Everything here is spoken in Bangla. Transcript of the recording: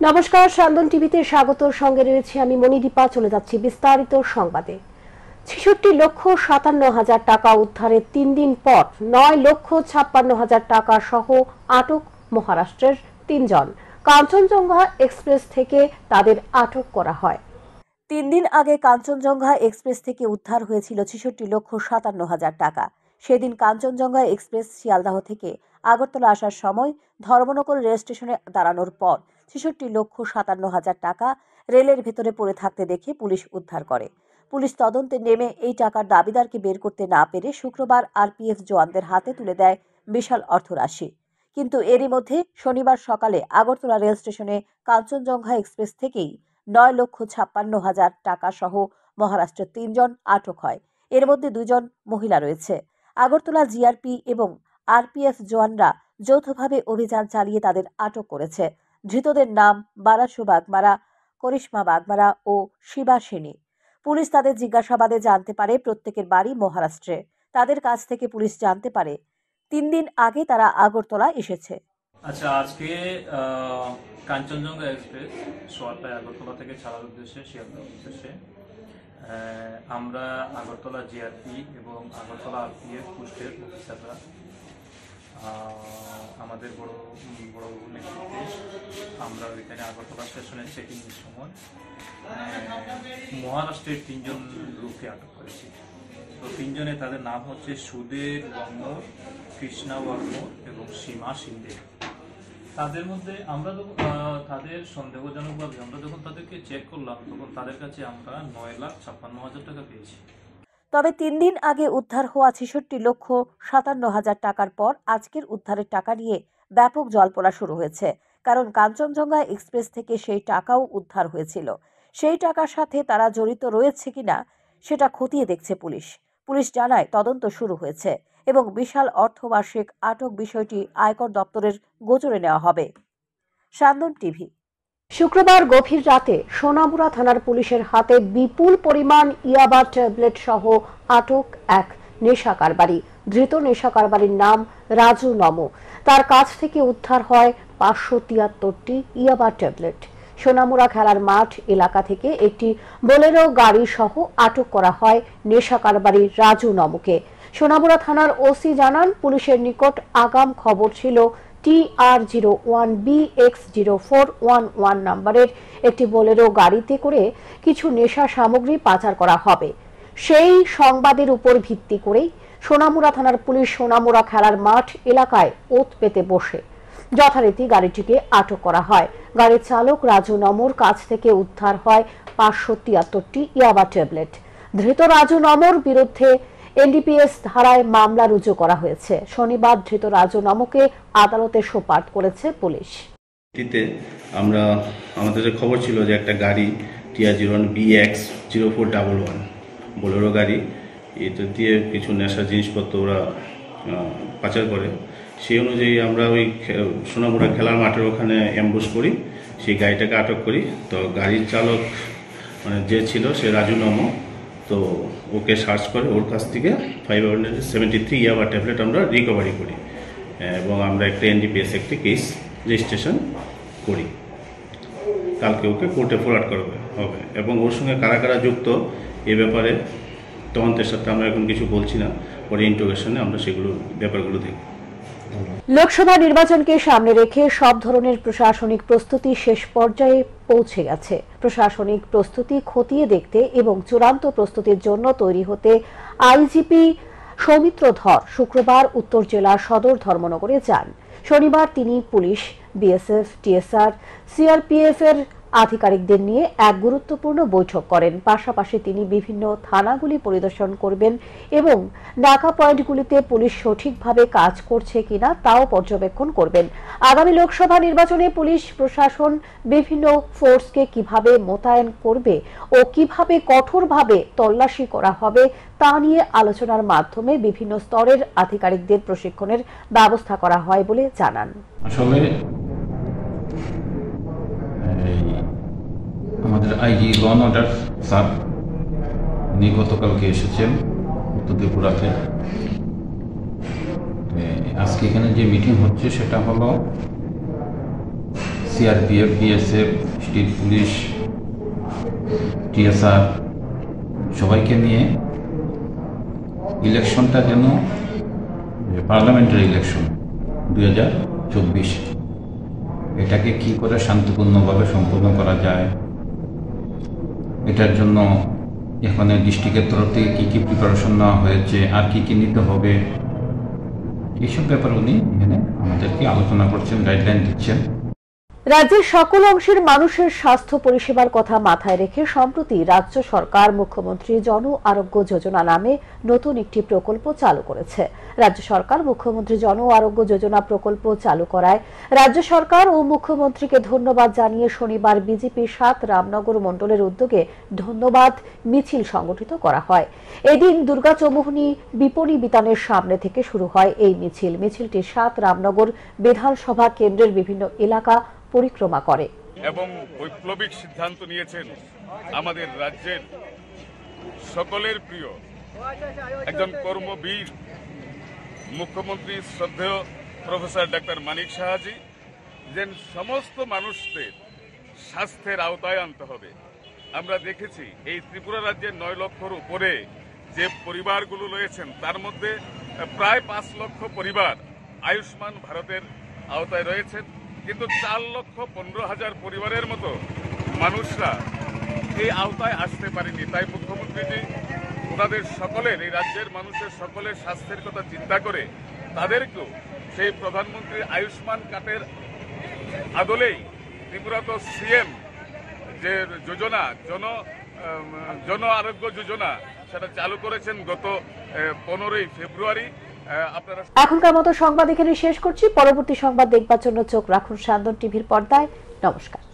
নমস্কার, সান্দন টিভিতে স্বাগত। সঙ্গে রয়েছে আমি মণিদীপা। চলে যাচ্ছি বিস্তারিত সংবাদে। ৬৬,৫৭,০০০ টাকা উদ্ধারের ৩ দিন পর ৯,৫৬,০০০ টাকা সহ আটক মহারাষ্ট্রের ৩ জন। কাঞ্চনজঙ্ঘা এক্সপ্রেস থেকে তাদের আটক করা হয়। ৩ দিন আগে কাঞ্চনজঙ্ঘা এক্সপ্রেস থেকে উদ্ধার হয়েছিল ৬৬,৫৭,০০০ টাকা। সেদিন কাঞ্চনজঙ্ঘা এক্সপ্রেস শিয়ালদাহ থেকে আগরতলা আসার সময় ধর্মনগর রেল স্টেশনে দাঁড়ানোর পর ৬৬,৫৭,০০০ টাকা রেলের ভেতরে পড়ে থাকতে দেখে পুলিশ উদ্ধার করে। পুলিশ তদন্তে নেমে এই টাকার দাবিদারকে বের করতে না পেরে শুক্রবার আরপিএফ জওয়ানদের হাতে তুলে দেয় বিশাল অর্থরাশি। কিন্তু এরই মধ্যে শনিবার সকালে আগরতলা রেল স্টেশনে কাঞ্চনজঙ্ঘা এক্সপ্রেস থেকেই ৯,৫৬,০০০ টাকা সহ মহারাষ্ট্রের ৩ জন আটক হয়। এর মধ্যে 2 জন মহিলা রয়েছে। আগরতলা জিআরপি এবং আরপিএফ জওয়ানরা যৌথভাবে অভিযান চালিয়ে তাদের আটক করেছে। ধৃতদের নাম বারাসু বাগমারা, করিশ্মা বাগমারা ও শিবা সেনী। পুলিশ তাদের জিজ্ঞাসাবাদে জানতে পারে প্রত্যেকের বাড়ি মহারাষ্ট্রে। তাদের কাছ থেকে পুলিশ জানতে পারে 3 দিন আগে তারা আগরতলা এসেছে। আচ্ছা, আজকে কাঞ্চনজঙ্ঘা এক্সপ্রেস সোয়ারটায় আগরতলা থেকে ছাড়ার উদ্দেশ্যে শিয়ালদহ উদ্দেশ্যে আমরা আগরতলা জিআরপি এবং আগরতলা আরপিএফ পোস্টের অফিসাররা আমাদের বড় নেতৃত্বে আমরা ওইখানে আগরতলা স্টেশনে চেকিংয়ের সময় মহারাষ্ট্রের 3 জন লোককে আটক করেছি। তো 3 জনে তাদের নাম হচ্ছে সুদেব ওয়াংমোর, কৃষ্ণা ওয়াংমোর এবং সীমা সিন্দে। তাদের মধ্যে আমরা তাদের সন্দেহজনকভাবে আমরা যখন তাদেরকে চেক করলাম তখন তাদের কাছে আমরা 9,56,000 টাকা পেয়েছি। তবে 3 দিন আগে উদ্ধার হওয়া ৬৬,৫৭,০০০ টাকার পর আজকের উদ্ধারের টাকা নিয়ে ব্যাপক জল্পনা শুরু হয়েছে। কারণ কাঞ্চনজঙ্ঘা এক্সপ্রেস থেকে সেই টাকাও উদ্ধার হয়েছিল। সেই টাকার সাথে তারা জড়িত রয়েছে কিনা সেটা খতিয়ে দেখছে পুলিশ। পুলিশ জানায় তদন্ত শুরু হয়েছে এবং বিশাল অর্থবার্ষিক আটক বিষয়টি আয়কর দপ্তরের গোচরে নেওয়া হবে। সান্দন টিভি। শুক্রবার গভীর রাতে সোনামুড়া থানার পুলিশের হাতে বিপুল পরিমাণ ইয়াবা ট্যাবলেট সহ আটক এক নেশা কারবারি। ধৃত নেশা কারবারির নাম রাজু নমো। তার কাছ থেকে উদ্ধার হয় 573টি ইয়াবা ট্যাবলেট। সোনামুড়া খেলার মাঠ এলাকা থেকে একটি বোলেরো গাড়ি সহ আটক করা হয় নেশা কারবারি রাজু নমোকে। সোনামুড়া থানার ওসি জানান, পুলিশের নিকট আগাম খবর ছিল TR01BX0411 নম্বরের একটি বোলেরো গাড়িতে করে কিছু নেশা সামগ্রী পাচার করা হবে। সেই সংবাদের উপর ভিত্তি করেই সোনামুড়া থানার পুলিশ সোনামুড়া খেলার মাঠ এলাকায় ওত পেতে বসে যথারীতি গাড়িটিকে আটক করা হয়। গাড়ির চালক রাজু নমোর কাছ থেকে উদ্ধার হয় 573টি ইয়াবা ট্যাবলেট। ধৃত রাজু নমোর বিরুদ্ধে এনডিপিএস ধারায় মামলা রুজু করা হয়েছে। শনিবার ধৃত রাজু নমোকে আদালতে সোপর্দ করেছে পুলিশ। আমরা আমাদের খবর ছিল যে একটা গাড়ি TR01BX0411 বোলেরো গাড়ি, এটা দিয়ে কিছু নেশা জিনিসপত্র ওরা পাচার করে। সেই অনুযায়ী আমরা ওই সোনামুড়া খেলার মাঠের ওখানে অ্যাম্বুশ করি, সেই গাড়িটাকে আটক করি। তো গাড়ির চালক যে ছিল সে রাজু নমো, তো ওকে সার্চ করে ওর কাছ থেকে 573 ইয়াবা ট্যাবলেট আমরা রিকভারি করি এবং আমরা একটা এনডিপিএস একটি কেস রেজিস্ট্রেশন করি। কালকে ওকে কোর্টে ফরওয়ার্ড করা হবে এবং ওর সঙ্গে কারা কারা যুক্ত এ ব্যাপারে তদন্তের সাথে আমরা এখন কিছু বলছি না, পরে ইন্টারোগেশনে আমরা সেগুলো ব্যাপারগুলো দেখব। লোকসভা নির্বাচনকে সামনে রেখে সব ধরনের প্রশাসনিক প্রস্তুতি শেষ পর্যায়ে পৌঁছে গেছে। প্রশাসনিক প্রস্তুতি খতিয়ে দেখতে এবং চূড়ান্ত প্রস্তুতির জন্য তৈরি হতে আইজিপি সৌমিত্র ধর শুক্রবার উত্তর জেলার সদর ধর্মনগরে যান। শনিবার তিনি পুলিশ, বিএসএফ, টিএসআর, সিআরপিএফ এর আধিকারিকদের নিয়ে এক গুরুত্বপূর্ণ বৈঠক করেন। পাশাপাশি তিনি বিভিন্ন থানাগুলি পরিদর্শন করবেন এবং নাকা পয়েন্টগুলিতে পুলিশ সঠিকভাবে কাজ করছে কিনা তাও পর্যবেক্ষণ করবেন। আগামী লোকসভা নির্বাচনে পুলিশ প্রশাসন বিভিন্ন ফোর্সকে কিভাবে মোতায়েন করবে ও কিভাবে কঠোরভাবে তল্লাশি করা হবে তা নিয়ে আলোচনার মাধ্যমে বিভিন্ন স্তরের আধিকারিকদের প্রশিক্ষণের ব্যবস্থা করা হয় বলে জানান। আসলে আমাদের IG law and order sir গতকালকে এসেছেন উত্তর ত্রিপুরাতে। আজকে এখানে যে মিটিং হচ্ছে সেটা হলো CRPF, BSF, state police, TSR সবাইকে নিয়ে ইলেকশনটা যেন পার্লামেন্টারি ইলেকশন 2024 এটাকে কি করে শান্তিপূর্ণভাবে সম্পন্ন করা যায়, এটার জন্য এখানে ডিস্ট্রিক্টের তরফ থেকে কী কী প্রিপারেশন নেওয়া হয়েছে আর কি নিতে হবে, এইসব ব্যাপার উনি এখানে আমাদেরকে আলোচনা করছেন, গাইডলাইন দিচ্ছেন। রাজ্যের সকল অংশের মানুষের স্বাস্থ্য পরিষেবার কথা মাথায় রেখে সম্প্রতি রাজ্য সরকার মুখ্যমন্ত্রী জন আরোগ্য যোজনা নামে নতুন একটি প্রকল্প চালু করেছে। রাজ্য সরকার মুখ্যমন্ত্রী জন আরোগ্য যোজনা প্রকল্প চালু করায় রাজ্য সরকার ও মুখ্যমন্ত্রীকে ধন্যবাদ জানিয়ে শনিবার বিজেপি ৭ রামনগর মণ্ডলের উদ্যোগে ধন্যবাদ মিছিল সংগঠিত করা হয়। এদিন দুর্গা চৌমুহনী বিপণী বিতানের সামনে থেকে শুরু হয় এই মিছিল। মিছিলটি ৭ রামনগর বিধানসভা কেন্দ্রের বিভিন্ন এলাকা পরিক্রমা করে এবং বৈপ্লবিক সিদ্ধান্ত নিয়েছেন আমাদের রাজ্যের সকলের প্রিয় একজন কর্মবীর মুখ্যমন্ত্রী শ্রদ্ধেয় প্রফেসর ডাক্তার মানিক সাহাজি, যে সমস্ত মানুষদের স্বাস্থ্যের আওতায় আনতে হবে। আমরা দেখেছি এই ত্রিপুরা রাজ্যের 9 লক্ষর উপরে যে পরিবারগুলো রয়েছেন তার মধ্যে প্রায় 5 লক্ষ পরিবার আয়ুষ্মান ভারতের আওতায় রয়েছেন, কিন্তু 4,15,000 পরিবারের মতো মানুষরা এই আওতায় আসতে পারেনি। তাই মুখ্যমন্ত্রীজি ওনাদের সকলের, এই রাজ্যের মানুষের সকলের স্বাস্থ্যের কথা চিন্তা করে তাদেরকেও সেই প্রধানমন্ত্রী আয়ুষ্মান কার্ডের আদলেই ত্রিপুরা তো সিএম যে যোজনা জন আরোগ্য যোজনা সেটা চালু করেছেন গত 15ই ফেব্রুয়ারি। আপনারা এখনকার মতো সংবাদ এখানে শেষ করছি। পরবর্তী সংবাদ দেখবার জন্য চোখ রাখুন সান্দন টিভির পর্দায়। নমস্কার।